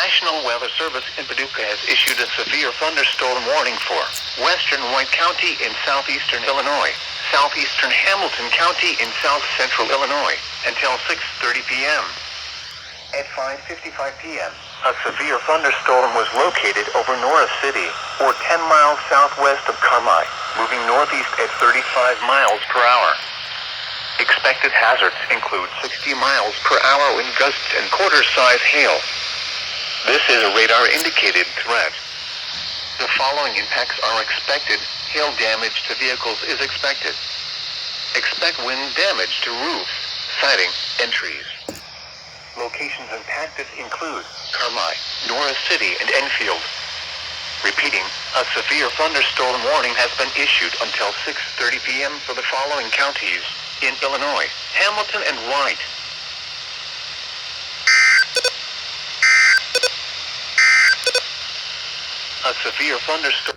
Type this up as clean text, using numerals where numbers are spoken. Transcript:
National Weather Service in Paducah has issued a severe thunderstorm warning for western White County in southeastern Illinois, southeastern Hamilton County in south-central Illinois, until 6:30 p.m. At 5:55 p.m., a severe thunderstorm was located over Norris City, or 10 miles southwest of Carmi, moving northeast at 35 miles per hour. Expected hazards include 60 miles per hour wind gusts and quarter-size hail. This is a radar-indicated threat. The following impacts are expected. Hail damage to vehicles is expected. Expect wind damage to roofs, siding, and trees. Locations impacted include Carmi, Norris City, and Enfield. Repeating, a severe thunderstorm warning has been issued until 6:30 p.m. for the following counties in Illinois: Hamilton and White. A severe thunderstorm